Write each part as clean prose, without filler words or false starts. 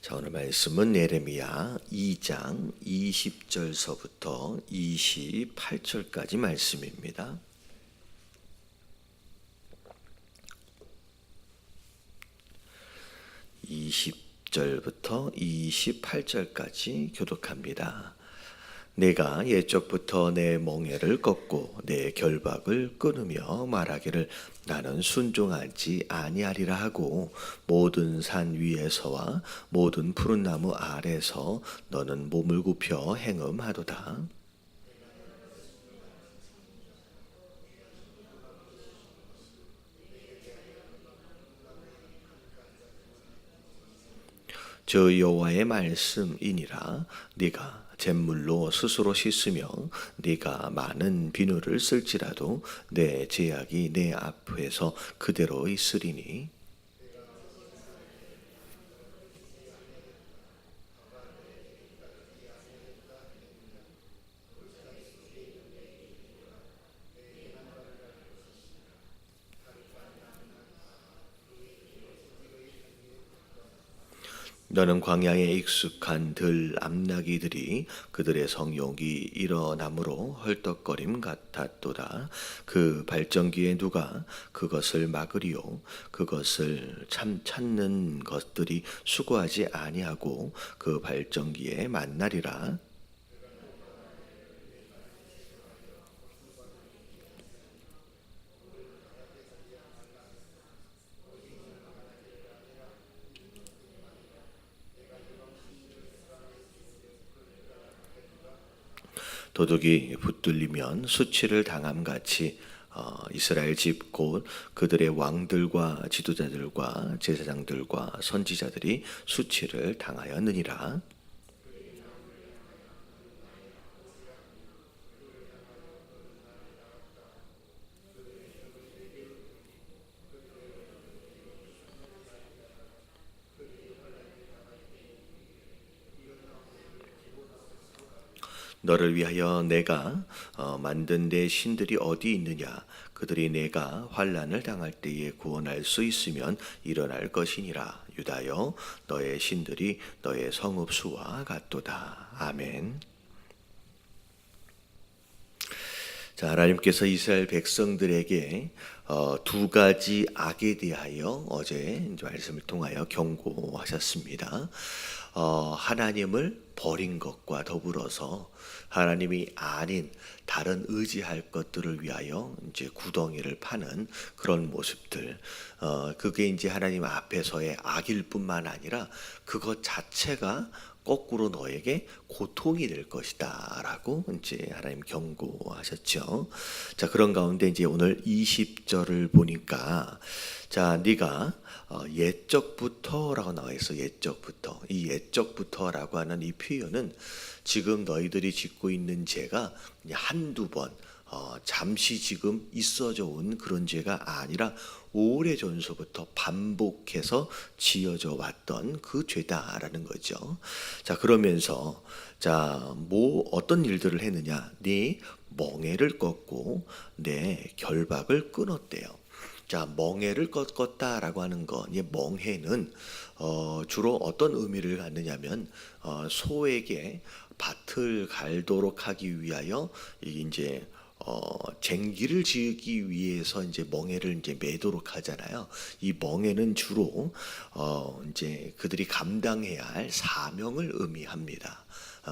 자, 오늘 말씀은 예레미야 2장 20절서부터 28절까지 말씀입니다. (20절부터) (28절까지) 교독합니다. 내가 옛적부터 내 멍에를 꺾고 내 결박을 끊으며 말하기를 나는 순종하지 아니하리라 하고 모든 산 위에서와 모든 푸른 나무 아래서 너는 몸을 굽혀 행음하도다. 저 여호와의 말씀이니라. 네가 잿물로 스스로 씻으며 네가 많은 비누를 쓸지라도 내 제약이 내 앞에서 그대로 있으리니 너는 광야에 익숙한 들 암나기들이 그들의 성욕이 일어남으로 헐떡거림 같았도다. 그 발전기에 누가 그것을 막으리요 그것을 찾는 것들이 수고하지 아니하고 그 발전기에 만나리라. 도둑이 붙들리면 수치를 당함같이 이스라엘 집 곧 그들의 왕들과 지도자들과 제사장들과 선지자들이 수치를 당하였느니라. 너를 위하여 내가 만든 내 신들이 어디 있느냐? 그들이 내가 환난을 당할 때에 구원할 수 있으면 일어날 것이니라. 유다여, 너의 신들이 너의 성읍수와 같도다. 아멘. 자, 하나님께서 이스라엘 백성들에게 두 가지 악에 대하여 어제 말씀을 통하여 경고하셨습니다. 하나님을 버린 것과 더불어서 하나님이 아닌 다른 의지할 것들을 위하여 이제 구덩이를 파는 그런 모습들, 그게 이제 하나님 앞에서의 악일 뿐만 아니라 그것 자체가 거꾸로 너에게 고통이 될 것이다 라고 이제 하나님 경고하셨죠. 자, 그런 가운데 이제 오늘 20절을 보니까 자, 네가 옛적부터라고 나와 있어. 옛적부터. 이 옛적부터라고 하는 이 표현은 지금 너희들이 짓고 있는 죄가 한두 번 잠시 지금 있어져 온 그런 죄가 아니라 오래전서부터 반복해서 지어져 왔던 그 죄다라는 거죠. 자, 그러면서 자, 어떤 일들을 했느냐? 네 멍에를 꺾고 내 결박을 끊었대요. 자, 멍에를 꺾었다라고 하는 거, 이 멍해는 주로 어떤 의미를 갖느냐면 소에게 밭을 갈도록 하기 위하여 이제 쟁기를 지기 위해서 이제 멍에를 이제 매도록 하잖아요. 이 멍에는 주로 이제 그들이 감당해야 할 사명을 의미합니다.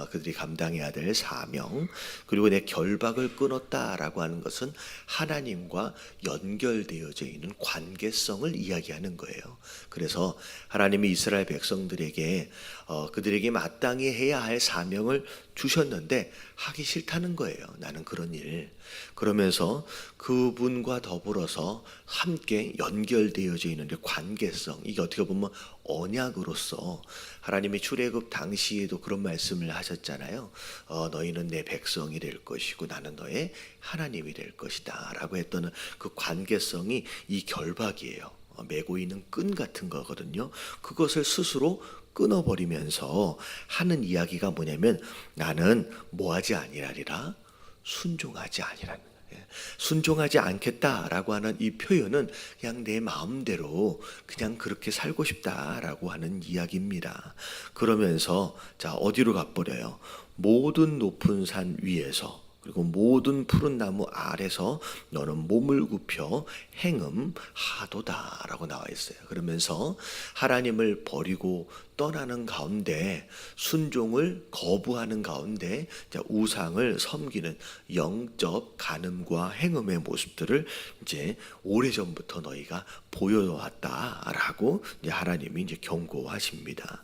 그들이 감당해야 될 사명, 그리고 내 결박을 끊었다라고 하는 것은 하나님과 연결되어져 있는 관계성을 이야기하는 거예요. 그래서 하나님이 이스라엘 백성들에게 그들에게 마땅히 해야 할 사명을 주셨는데 하기 싫다는 거예요. 나는 그런 일. 그러면서 그분과 더불어서 함께 연결되어져 있는 관계성, 이게 어떻게 보면 언약으로서 하나님의 출애굽 당시에도 그런 말씀을 하셨잖아요. 너희는 내 백성이 될 것이고 나는 너의 하나님이 될 것이다 라고 했던 그 관계성이 이 결박이에요. 메고 있는 끈 같은 거거든요. 그것을 스스로 끊어버리면서 하는 이야기가 뭐냐면 나는 뭐하지 아니하리라, 순종하지 아니하리라. 순종하지 않겠다라고 하는 이 표현은 그냥 내 마음대로 그냥 그렇게 살고 싶다라고 하는 이야기입니다. 그러면서 자, 어디로 가버려요? 모든 높은 산 위에서 그리고 모든 푸른 나무 아래서 너는 몸을 굽혀 행음하도다라고 나와 있어요. 그러면서 하나님을 버리고 떠나는 가운데, 순종을 거부하는 가운데 우상을 섬기는 영적 간음과 행음의 모습들을 이제 오래전부터 너희가 보여왔다라고 이제 하나님이 이제 경고하십니다.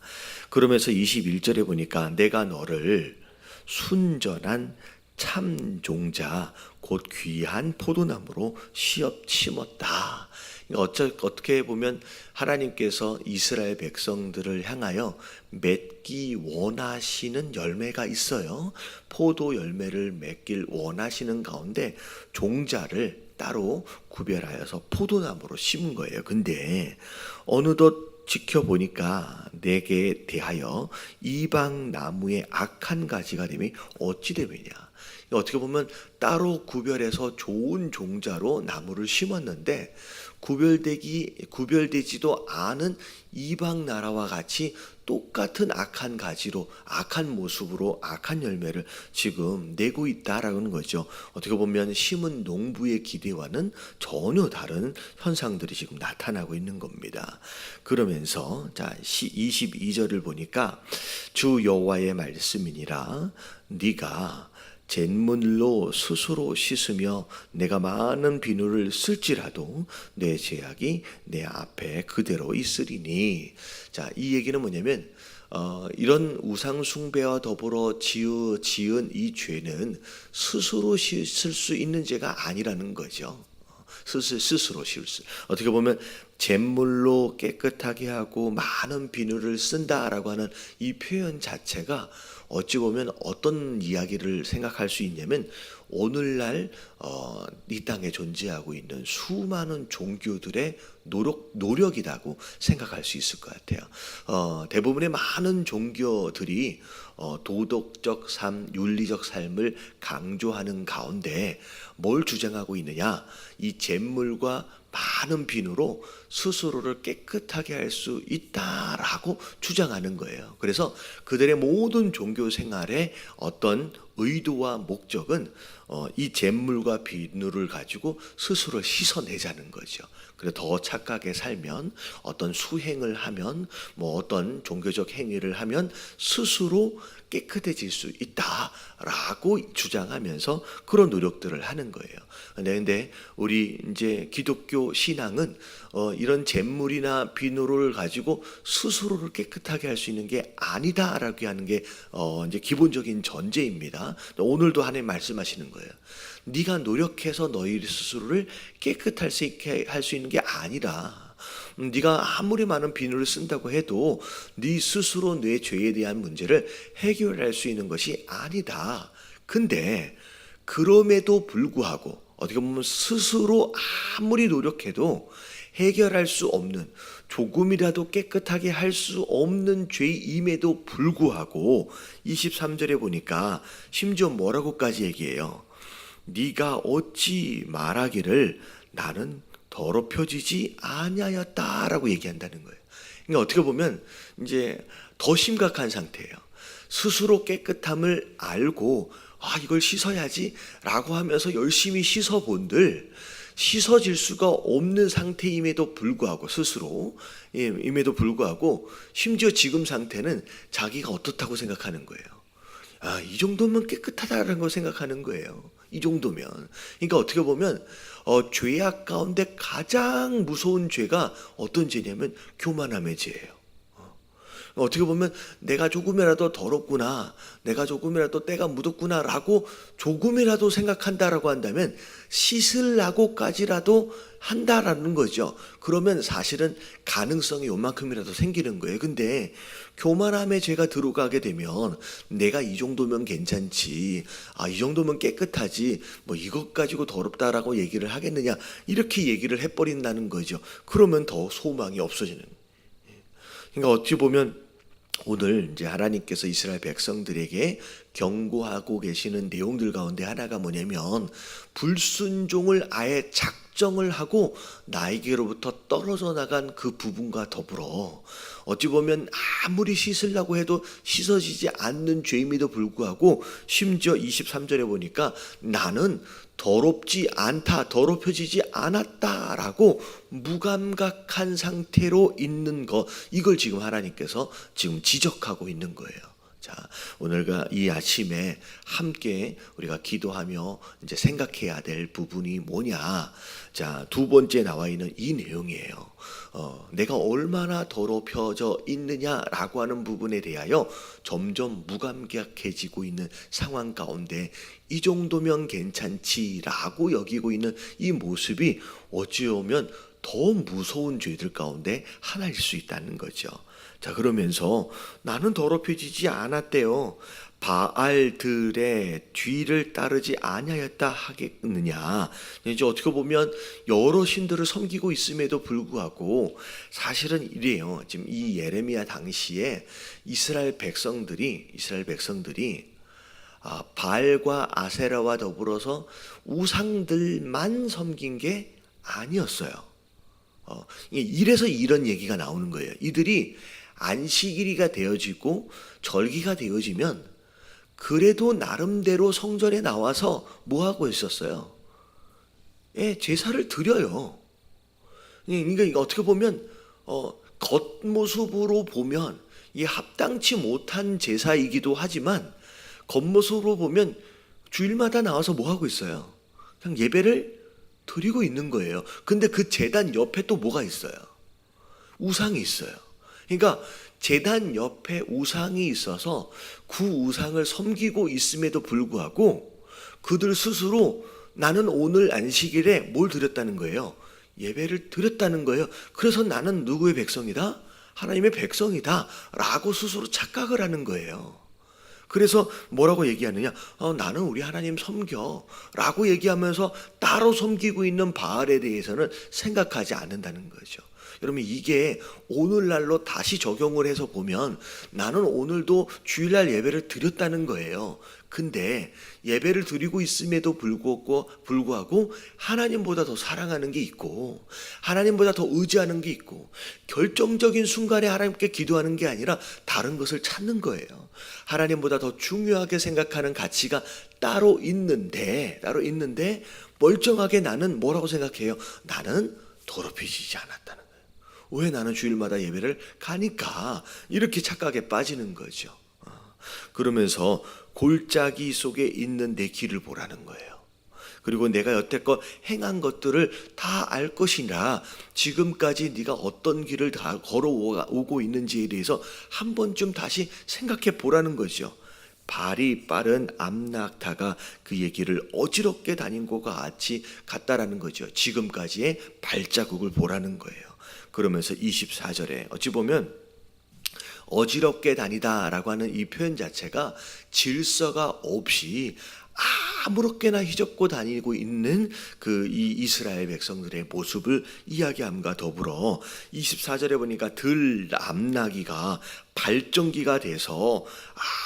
그러면서 21절에 보니까 내가 너를 순전한 참 종자 곧 귀한 포도나무로 심었다. 어떻게 보면 하나님께서 이스라엘 백성들을 향하여 맺기 원하시는 열매가 있어요. 포도 열매를 맺길 원하시는 가운데 종자를 따로 구별하여서 포도나무로 심은 거예요. 근데 어느덧 지켜보니까 내게 대하여 이방 나무의 악한 가지가 됨이 어찌 되느냐. 어떻게 보면 따로 구별해서 좋은 종자로 나무를 심었는데 구별되지도 않은 이방 나라와 같이 똑같은 악한 가지로, 악한 모습으로 악한 열매를 지금 내고 있다라는 거죠. 어떻게 보면 심은 농부의 기대와는 전혀 다른 현상들이 지금 나타나고 있는 겁니다. 그러면서 자 22절을 보니까 주 여호와의 말씀이니라 네가 잿물로 스스로 씻으며 내가 많은 비누를 쓸지라도 내 죄악이 내 앞에 그대로 있으리니. 자, 이 얘기는 뭐냐면 이런 우상 숭배와 더불어 지은 이 죄는 스스로 씻을 수 있는 죄가 아니라는 거죠. 스스로 씻을. 어떻게 보면 잿물로 깨끗하게 하고 많은 비누를 쓴다라고 하는 이 표현 자체가 어찌 보면 어떤 이야기를 생각할 수 있냐면 오늘날 이 땅에 존재하고 있는 수많은 종교들의 노력이라고 생각할 수 있을 것 같아요. 대부분의 많은 종교들이 도덕적 삶, 윤리적 삶을 강조하는 가운데 뭘 주장하고 있느냐? 이 잿물과 많은 비누로 스스로를 깨끗하게 할 수 있다라고 주장하는 거예요. 그래서 그들의 모든 종교 생활의 어떤 의도와 목적은 이 잿물과 비누를 가지고 스스로 씻어내자는 거죠. 그래서 더 착하게 살면, 어떤 수행을 하면, 뭐 어떤 종교적 행위를 하면 스스로 깨끗해질 수 있다라고 주장하면서 그런 노력들을 하는 거예요. 근데 우리 이제 기독교 신앙은 이런 잿물이나 비누를 가지고 스스로를 깨끗하게 할 수 있는 게 아니다라고 하는 게 이제 기본적인 전제입니다. 오늘도 하나님 말씀하시는 거예요. 네가 노력해서 너희 스스로를 깨끗할 수 있게 할 수 있는 게 아니라, 네가 아무리 많은 비누를 쓴다고 해도 네 스스로 내 죄에 대한 문제를 해결할 수 있는 것이 아니다. 근데 그럼에도 불구하고 어떻게 보면 스스로 아무리 노력해도 해결할 수 없는, 조금이라도 깨끗하게 할 수 없는 죄임에도 불구하고 23절에 보니까 심지어 뭐라고까지 얘기해요. 네가 어찌 말하기를 나는 더럽혀지지 아니하였다라고 얘기한다는 거예요. 그러니까 어떻게 보면 이제 더 심각한 상태예요. 스스로 깨끗함을 알고 이걸 씻어야지라고 하면서 열심히 씻어본들 씻어질 수가 없는 상태임에도 불구하고, 스스로 임에도 불구하고 심지어 지금 상태는 자기가 어떻다고 생각하는 거예요. 이 정도면 깨끗하다라는 걸 생각하는 거예요. 이 정도면. 그러니까 어떻게 보면 죄악 가운데 가장 무서운 죄가 어떤 죄냐면 교만함의 죄예요. 어떻게 보면 내가 조금이라도 더럽구나, 내가 조금이라도 때가 묻었구나 라고 조금이라도 생각한다라고 한다면 씻으려고까지라도 한다라는 거죠. 그러면 사실은 가능성이 요만큼이라도 생기는 거예요. 근데 교만함의 죄가 들어가게 되면 내가 이 정도면 괜찮지, 이 정도면 깨끗하지, 뭐 이것 가지고 더럽다라고 얘기를 하겠느냐, 이렇게 얘기를 해버린다는 거죠. 그러면 더 소망이 없어지는 거예요. 그러니까 어찌 보면 오늘 이제 하나님께서 이스라엘 백성들에게 경고하고 계시는 내용들 가운데 하나가 뭐냐면, 불순종을 아예 작정을 하고 나에게로부터 떨어져 나간 그 부분과 더불어 어찌 보면 아무리 씻으려고 해도 씻어지지 않는 죄임에도 불구하고 심지어 23절에 보니까 나는 더럽지 않다, 더럽혀지지 않았다라고 무감각한 상태로 있는 것, 이걸 지금 하나님께서 지금 지적하고 있는 거예요. 자, 오늘과 이 아침에 함께 우리가 기도하며 이제 생각해야 될 부분이 뭐냐? 자, 두 번째 나와 있는 이 내용이에요. 내가 얼마나 더럽혀져 있느냐라고 하는 부분에 대하여 점점 무감각해지고 있는 상황 가운데 이 정도면 괜찮지라고 여기고 있는 이 모습이 어찌 보면 더 무서운 죄들 가운데 하나일 수 있다는 거죠. 자, 그러면서 나는 더럽혀지지 않았대요. 바알들의 뒤를 따르지 아니하였다 하겠느냐. 이제 어떻게 보면 여러 신들을 섬기고 있음에도 불구하고 사실은 이래요. 지금 이 예레미야 당시에 이스라엘 백성들이 바알과 아세라와 더불어서 우상들만 섬긴 게 아니었어요. 이래서 이런 얘기가 나오는 거예요. 이들이 안식일이가 되어지고 절기가 되어지면 그래도 나름대로 성전에 나와서 뭐 하고 있었어요? 제사를 드려요. 그러니까 어떻게 보면 겉모습으로 보면 이게 합당치 못한 제사이기도 하지만 겉모습으로 보면 주일마다 나와서 뭐 하고 있어요? 그냥 예배를 드리고 있는 거예요. 근데 그 제단 옆에 또 뭐가 있어요? 우상이 있어요. 그러니까 제단 옆에 우상이 있어서 그 우상을 섬기고 있음에도 불구하고 그들 스스로 나는 오늘 안식일에 뭘 드렸다는 거예요? 예배를 드렸다는 거예요. 그래서 나는 누구의 백성이다? 하나님의 백성이다 라고 스스로 착각을 하는 거예요. 그래서 뭐라고 얘기하느냐? 나는 우리 하나님 섬겨 라고 얘기하면서 따로 섬기고 있는 바알에 대해서는 생각하지 않는다는 거죠. 여러분, 이게 오늘날로 다시 적용을 해서 보면 나는 오늘도 주일날 예배를 드렸다는 거예요. 근데 예배를 드리고 있음에도 불구하고 하나님보다 더 사랑하는 게 있고 하나님보다 더 의지하는 게 있고 결정적인 순간에 하나님께 기도하는 게 아니라 다른 것을 찾는 거예요. 하나님보다 더 중요하게 생각하는 가치가 따로 있는데 멀쩡하게 나는 뭐라고 생각해요? 나는 더럽혀지지 않았다는 거예요. 왜? 나는 주일마다 예배를 가니까 이렇게 착각에 빠지는 거죠. 그러면서 골짜기 속에 있는 내 길을 보라는 거예요. 그리고 내가 여태껏 행한 것들을 다 알 것이라 지금까지 네가 어떤 길을 다 걸어오고 있는지에 대해서 한 번쯤 다시 생각해 보라는 거죠. 발이 빠른 암낙타가 그 얘기를 어지럽게 다닌 것과 같다라는 거죠. 지금까지의 발자국을 보라는 거예요. 그러면서 24절에 어찌 보면 어지럽게 다니다라고 하는 이 표현 자체가 질서가 없이 아무렇게나 휘젓고 다니고 있는 이 이스라엘 백성들의 모습을 이야기함과 더불어 24절에 보니까 들 암나기가 발전기가 돼서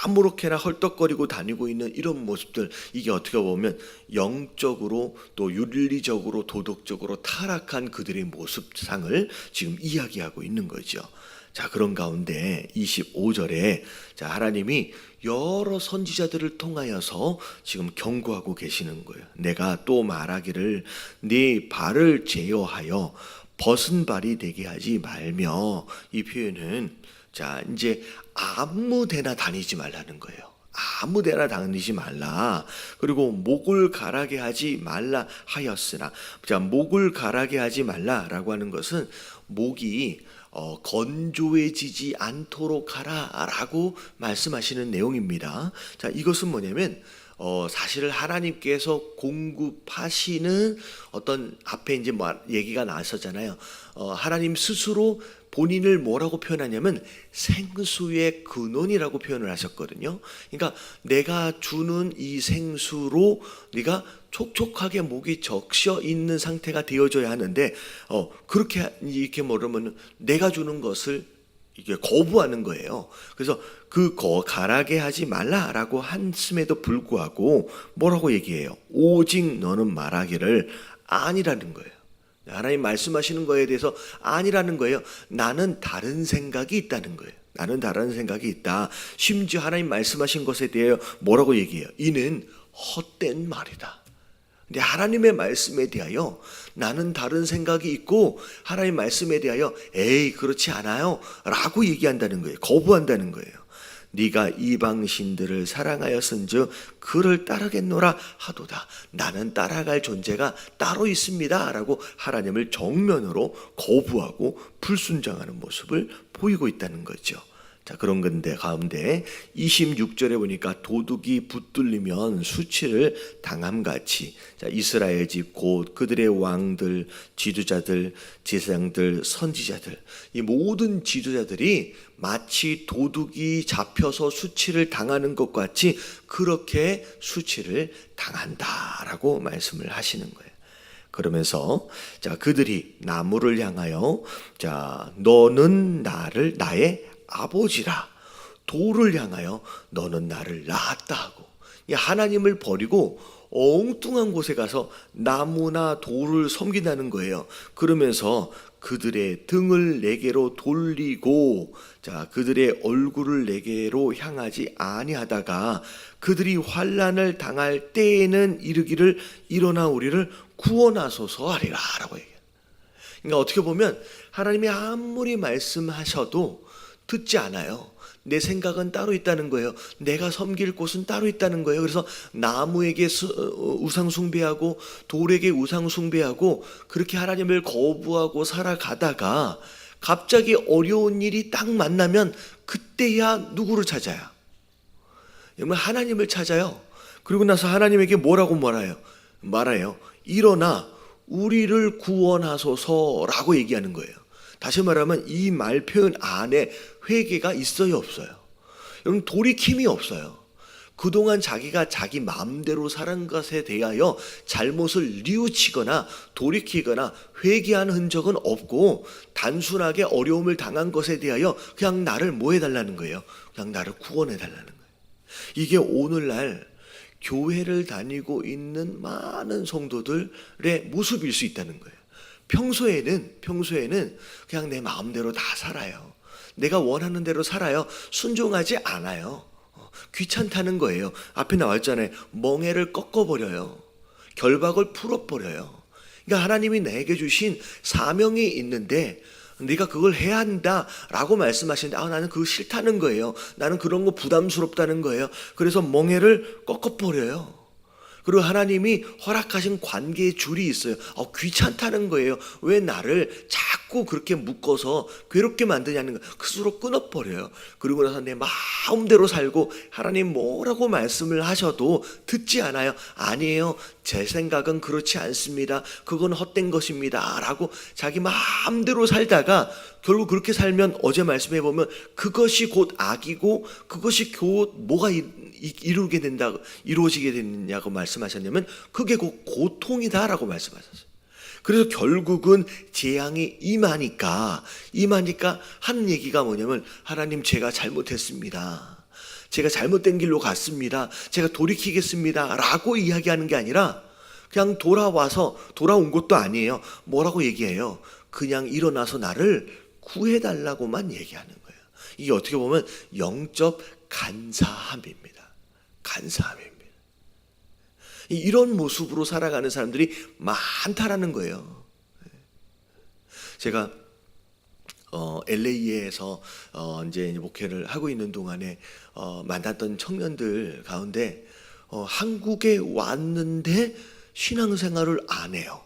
아무렇게나 헐떡거리고 다니고 있는 이런 모습들, 이게 어떻게 보면 영적으로 또 윤리적으로 도덕적으로 타락한 그들의 모습상을 지금 이야기하고 있는 거죠. 자, 그런 가운데 25절에 자, 하나님이 여러 선지자들을 통하여서 지금 경고하고 계시는 거예요. 내가 또 말하기를 네 발을 제어하여 벗은 발이 되게 하지 말며, 이 표현은 자, 이제 아무 데나 다니지 말라는 거예요. 아무 데나 다니지 말라. 그리고 목을 가라게 하지 말라 하였으나, 자, 목을 가라게 하지 말라라고 하는 것은 목이 건조해지지 않도록 하라라고 말씀하시는 내용입니다. 자, 이것은 뭐냐면 사실 하나님께서 공급하시는 어떤 앞에 이제 얘기가 나왔었잖아요. 하나님 스스로 본인을 뭐라고 표현하냐면 생수의 근원이라고 표현을 하셨거든요. 그러니까 내가 주는 이 생수로 네가 촉촉하게 목이 적셔 있는 상태가 되어져야 하는데 그렇게 이렇게 모르면 내가 주는 것을 이게 거부하는 거예요. 그래서 가라게 하지 말라라고 했음에도 불구하고 뭐라고 얘기해요? 오직 너는 말하기를 아니라는 거예요. 하나님 말씀하시는 거에 대해서 아니라는 거예요. 나는 다른 생각이 있다는 거예요. 나는 다른 생각이 있다. 심지어 하나님 말씀하신 것에 대해 뭐라고 얘기해요? 이는 헛된 말이다. 근데 하나님의 말씀에 대하여 나는 다른 생각이 있고 하나님 말씀에 대하여 에이 그렇지 않아요 라고 얘기한다는 거예요. 거부한다는 거예요. 네가 이방신들을 사랑하였은즉 그를 따르겠노라 하도다. 나는 따라갈 존재가 따로 있습니다 라고 하나님을 정면으로 거부하고 불순종하는 모습을 보이고 있다는 거죠. 자, 그런 건데 가운데 26절에 보니까 도둑이 붙들리면 수치를 당함같이, 자, 이스라엘 집 곧 그들의 왕들, 지도자들, 제사장들, 선지자들, 이 모든 지도자들이 마치 도둑이 잡혀서 수치를 당하는 것 같이 그렇게 수치를 당한다라고 말씀을 하시는 거예요. 그러면서 자, 그들이 나무를 향하여 자, 너는 나의 아버지라, 돌을 향하여 너는 나를 낳았다 하고, 하나님을 버리고 엉뚱한 곳에 가서 나무나 돌을 섬긴다는 거예요. 그러면서 그들의 등을 내게로 돌리고, 자, 그들의 얼굴을 내게로 향하지 아니하다가 그들이 환난을 당할 때에는 이르기를 일어나 우리를 구원하소서 하리라 라고 얘기해요. 그러니까 어떻게 보면 하나님이 아무리 말씀하셔도 듣지 않아요. 내 생각은 따로 있다는 거예요. 내가 섬길 곳은 따로 있다는 거예요. 그래서 나무에게 우상 숭배하고 돌에게 우상 숭배하고 그렇게 하나님을 거부하고 살아가다가 갑자기 어려운 일이 딱 만나면 그때야 누구를 찾아요? 하나님을 찾아요. 그리고 나서 하나님에게 뭐라고 말해요? 일어나 우리를 구원하소서라고 얘기하는 거예요. 다시 말하면 이 말 표현 안에 회개가 있어요, 없어요? 여러분, 돌이킴이 없어요. 그동안 자기가 자기 마음대로 살은 것에 대하여 잘못을 뉘우치거나 돌이키거나 회개한 흔적은 없고 단순하게 어려움을 당한 것에 대하여 그냥 나를 뭐 해달라는 거예요? 그냥 나를 구원해달라는 거예요. 이게 오늘날 교회를 다니고 있는 많은 성도들의 모습일 수 있다는 거예요. 평소에는 그냥 내 마음대로 다 살아요. 내가 원하는 대로 살아요. 순종하지 않아요. 귀찮다는 거예요. 앞에 나왔잖아요. 멍에를 꺾어버려요. 결박을 풀어버려요. 그러니까 하나님이 내게 주신 사명이 있는데 네가 그걸 해야 한다라고 말씀하시는데 나는 그거 싫다는 거예요. 나는 그런 거 부담스럽다는 거예요. 그래서 멍에를 꺾어버려요. 그리고 하나님이 허락하신 관계의 줄이 있어요. 귀찮다는 거예요. 왜 나를 자꾸 그렇게 묶어서 괴롭게 만드냐는 거예요. 스스로 끊어버려요. 그리고 나서 내 마음대로 살고 하나님 뭐라고 말씀을 하셔도 듣지 않아요. 아니에요. 제 생각은 그렇지 않습니다. 그건 헛된 것입니다. 라고 자기 마음대로 살다가 결국 그렇게 살면 어제 말씀해 보면 그것이 곧 악이고 그것이 곧 뭐가 이루어지게 되느냐고 말씀하셨냐면 그게 곧 고통이다라고 말씀하셨어요. 그래서 결국은 재앙이 임하니까 하는 얘기가 뭐냐면 하나님 제가 잘못했습니다. 제가 잘못된 길로 갔습니다. 제가 돌이키겠습니다. 라고 이야기하는 게 아니라 그냥 돌아온 것도 아니에요. 뭐라고 얘기해요? 그냥 일어나서 나를 구해달라고만 얘기하는 거예요. 이게 어떻게 보면 영적 간사함입니다. 간사함입니다. 이런 모습으로 살아가는 사람들이 많다라는 거예요. 제가 LA에서 이제 목회를 하고 있는 동안에 만났던 청년들 가운데 한국에 왔는데 신앙생활을 안 해요.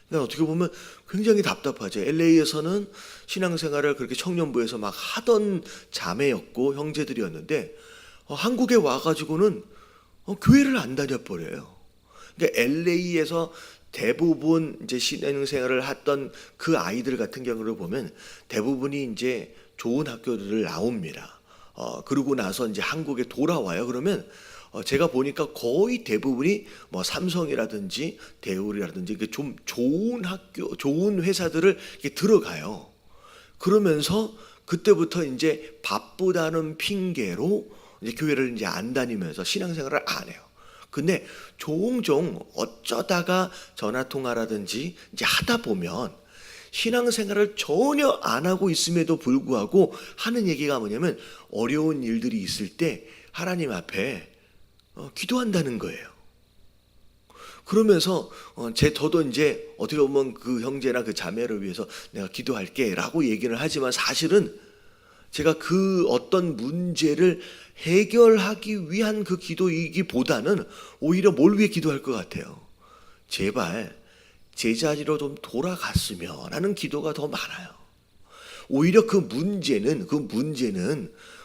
그러니까 어떻게 보면 굉장히 답답하죠. LA에서는 신앙생활을 그렇게 청년부에서 막 하던 자매였고 형제들이었는데 한국에 와가지고는 교회를 안 다녀버려요. 그러니까 LA에서 대부분 이제 신앙생활을 했던 그 아이들 같은 경우를 보면 대부분이 이제 좋은 학교들을 나옵니다. 그러고 나서 이제 한국에 돌아와요. 그러면 제가 보니까 거의 대부분이 뭐 삼성이라든지 대우라든지 좀 좋은 학교, 좋은 회사들을 이렇게 들어가요. 그러면서 그때부터 이제 바쁘다는 핑계로 이제 교회를 이제 안 다니면서 신앙생활을 안 해요. 근데 종종 어쩌다가 전화통화라든지 이제 하다 보면 신앙생활을 전혀 안 하고 있음에도 불구하고 하는 얘기가 뭐냐면 어려운 일들이 있을 때 하나님 앞에 기도한다는 거예요. 그러면서 저도 이제 어떻게 보면 그 형제나 그 자매를 위해서 내가 기도할게 라고 얘기를 하지만 사실은 제가 그 어떤 문제를 해결하기 위한 그 기도이기보다는 오히려 뭘 위해 기도할 것 같아요. 제발 제자리로 좀 돌아갔으면 하는 기도가 더 많아요. 오히려 그 문제는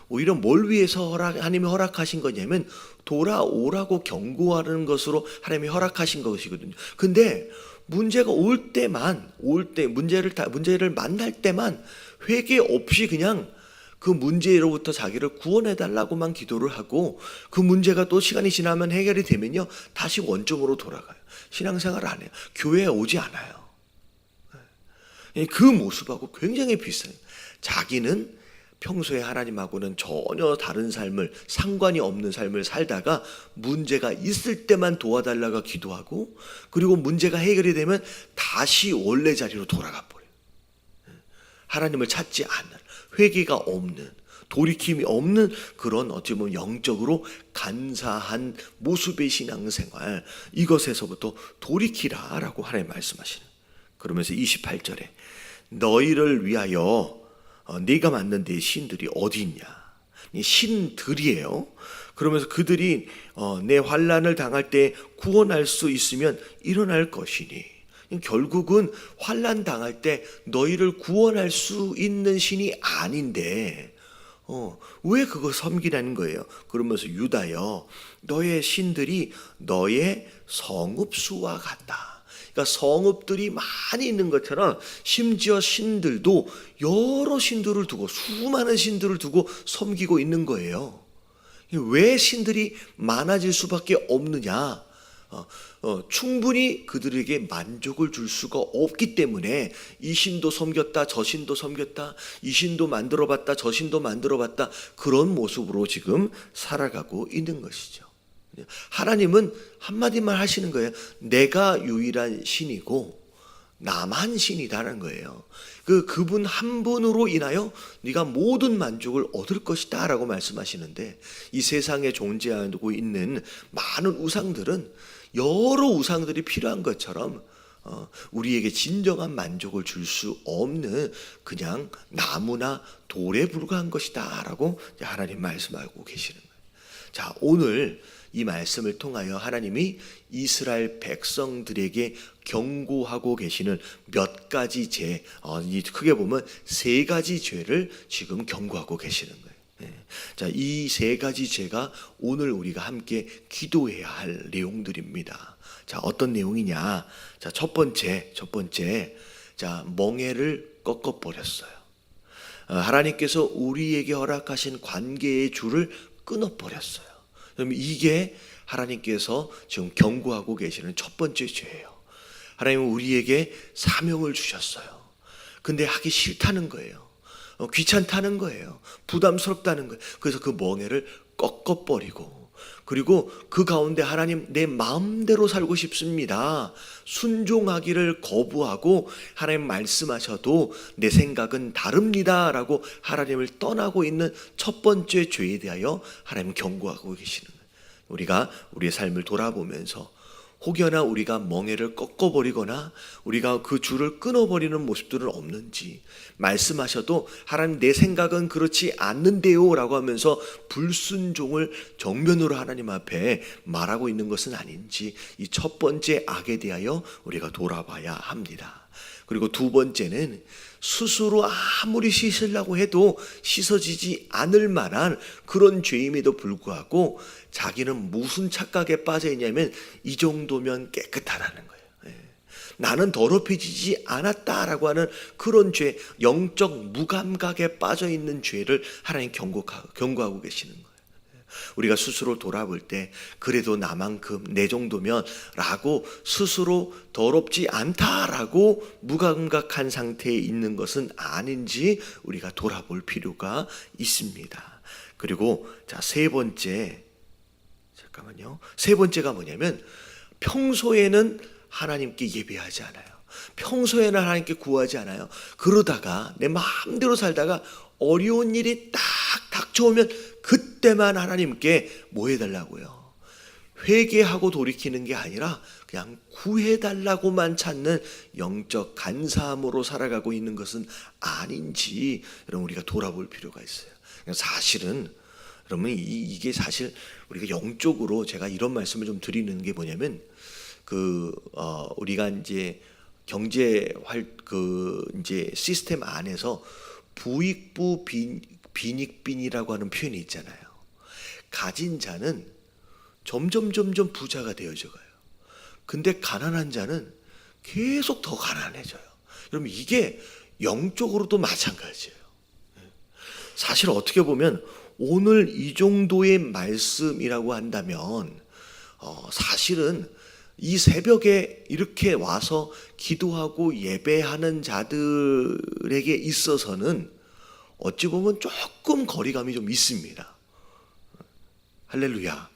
오히려 뭘 위해서 하나님이 허락하신 거냐면 돌아오라고 경고하는 것으로 하나님이 허락하신 것이거든요. 근데 문제가 문제를 만날 때만 회개 없이 그냥 그 문제로부터 자기를 구원해 달라고만 기도를 하고 그 문제가 또 시간이 지나면 해결이 되면요 다시 원점으로 돌아가요. 신앙생활을 안 해요. 교회에 오지 않아요. 그 모습하고 굉장히 비슷해요. 자기는 평소에 하나님하고는 전혀 다른 삶을, 상관이 없는 삶을 살다가 문제가 있을 때만 도와달라고 기도하고, 그리고 문제가 해결이 되면 다시 원래 자리로 돌아가 버려요. 하나님을 찾지 않는, 회개가 없는, 돌이킴이 없는 그런 어찌 보면 영적으로 간사한 모습의 신앙생활, 이것에서부터 돌이키라라고 하나님 말씀하시는. 그러면서 28절에 너희를 위하여 네가 만든 네 신들이 어디 있냐? 신들이에요. 그러면서 그들이 내 환난을 당할 때 구원할 수 있으면 일어날 것이니, 결국은 환난 당할 때 너희를 구원할 수 있는 신이 아닌데 왜 그거 섬기라는 거예요? 그러면서 유다여 너의 신들이 너의 성읍수와 같다. 그러니까 성읍들이 많이 있는 것처럼 심지어 신들도 여러 신들을 두고, 수많은 신들을 두고 섬기고 있는 거예요. 왜 신들이 많아질 수밖에 없느냐? 충분히 그들에게 만족을 줄 수가 없기 때문에 이 신도 섬겼다, 저 신도 섬겼다, 이 신도 만들어봤다, 저 신도 만들어봤다, 그런 모습으로 지금 살아가고 있는 것이죠. 하나님은 한마디만 하시는 거예요. 내가 유일한 신이고 나만 신이다라는 거예요. 그분 한 분으로 인하여 네가 모든 만족을 얻을 것이다 라고 말씀하시는데, 이 세상에 존재하고 있는 많은 우상들은 여러 우상들이 필요한 것처럼 우리에게 진정한 만족을 줄 수 없는 그냥 나무나 돌에 불과한 것이다 라고 하나님 말씀하고 계시는 거예요. 자, 오늘 이 말씀을 통하여 하나님이 이스라엘 백성들에게 경고하고 계시는 몇 가지 죄, 크게 보면 세 가지 죄를 지금 경고하고 계시는 거예요. 자, 이 세 가지 죄가 오늘 우리가 함께 기도해야 할 내용들입니다. 자, 어떤 내용이냐? 자, 첫 번째, 자, 멍에를 꺾어버렸어요. 하나님께서 우리에게 허락하신 관계의 줄을 끊어버렸어요. 그럼 이게 하나님께서 지금 경고하고 계시는 첫 번째 죄예요. 하나님은 우리에게 사명을 주셨어요. 근데 하기 싫다는 거예요. 귀찮다는 거예요. 부담스럽다는 거예요. 그래서 그 멍에를 꺾어버리고, 그리고 그 가운데 하나님 내 마음대로 살고 싶습니다, 순종하기를 거부하고 하나님 말씀하셔도 내 생각은 다릅니다 라고 하나님을 떠나고 있는 첫 번째 죄에 대하여 하나님 경고하고 계시는 거예요. 우리가 우리의 삶을 돌아보면서 혹여나 우리가 멍에를 꺾어버리거나 우리가 그 줄을 끊어버리는 모습들은 없는지, 말씀하셔도 하나님 내 생각은 그렇지 않는데요 라고 하면서 불순종을 정면으로 하나님 앞에 말하고 있는 것은 아닌지, 이 첫 번째 악에 대하여 우리가 돌아봐야 합니다. 그리고 두 번째는 스스로 아무리 씻으려고 해도 씻어지지 않을 만한 그런 죄임에도 불구하고 자기는 무슨 착각에 빠져 있냐면 이 정도면 깨끗하다는 거예요. 나는 더럽혀지지 않았다라고 하는 그런 죄, 영적 무감각에 빠져 있는 죄를 하나님 경고하고 계시는 거예요. 우리가 스스로 돌아볼 때 그래도 나만큼 내 정도면 라고 스스로 더럽지 않다라고 무감각한 상태에 있는 것은 아닌지 우리가 돌아볼 필요가 있습니다. 그리고 자, 세 번째가 뭐냐면 평소에는 하나님께 예배하지 않아요. 평소에는 하나님께 구하지 않아요. 그러다가 내 마음대로 살다가 어려운 일이 딱 닥쳐오면 그때만 하나님께 뭐 해달라고요? 회개하고 돌이키는 게 아니라 그냥 구해달라고만 찾는 영적 간사함으로 살아가고 있는 것은 아닌지 여러분 우리가 돌아볼 필요가 있어요. 사실은 여러분 이게 사실 우리가 영적으로 제가 이런 말씀을 좀 드리는 게 뭐냐면 우리가 이제 이제 시스템 안에서 부익부 빈익빈이라고 하는 표현이 있잖아요. 가진 자는 점점 부자가 되어져 가요. 근데 가난한 자는 계속 더 가난해져요. 여러분 이게 영적으로도 마찬가지예요. 사실 어떻게 보면 오늘 이 정도의 말씀이라고 한다면 사실은 이 새벽에 이렇게 와서 기도하고 예배하는 자들에게 있어서는 어찌 보면 조금 거리감이 좀 있습니다. 할렐루야.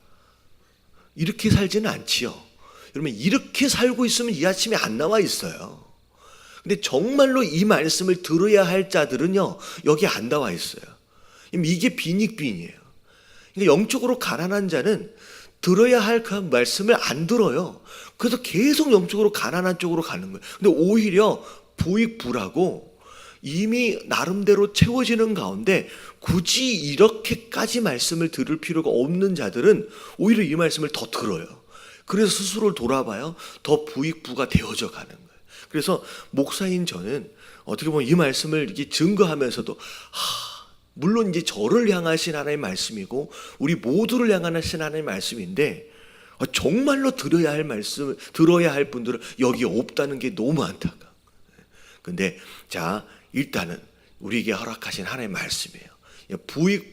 이렇게 살지는 않지요. 여러분 이렇게 살고 있으면 이 아침에 안 나와 있어요. 근데 정말로 이 말씀을 들어야 할 자들은요 여기 안 나와 있어요. 이게 빈익빈이에요. 그러니까 영적으로 가난한 자는 들어야 할 그 말씀을 안 들어요. 그래서 계속 영적으로 가난한 쪽으로 가는 거예요. 근데 오히려 부익부라고 이미 나름대로 채워지는 가운데 굳이 이렇게까지 말씀을 들을 필요가 없는 자들은 오히려 이 말씀을 더 들어요. 그래서 스스로를 돌아봐요. 더 부익부가 되어져 가는 거예요. 그래서 목사인 저는 어떻게 보면 이 말씀을 이렇게 증거하면서도 물론 이제 저를 향하신 하나님의 말씀이고 우리 모두를 향하신 하나님의 말씀인데 정말로 들어야 할 말씀, 들어야 할 분들은 여기 없다는 게 너무 안타까워. 근데 자 일단은 우리에게 허락하신 하나님의 말씀이에요.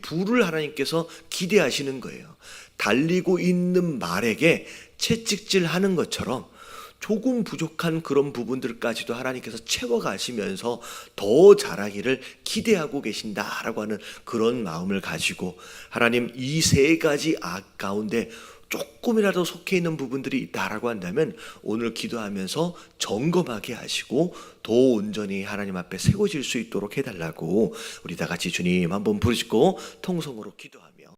부를 하나님께서 기대하시는 거예요. 달리고 있는 말에게 채찍질하는 것처럼 조금 부족한 그런 부분들까지도 하나님께서 채워가시면서 더 잘하기를 기대하고 계신다라고 하는 그런 마음을 가지고 하나님 이 세 가지 악 가운데 조금이라도 속해 있는 부분들이 있다라고 한다면 오늘 기도하면서 점검하게 하시고 더 온전히 하나님 앞에 세워질 수 있도록 해달라고 우리 다 같이 주님 한번 부르시고 통성으로 기도합니다.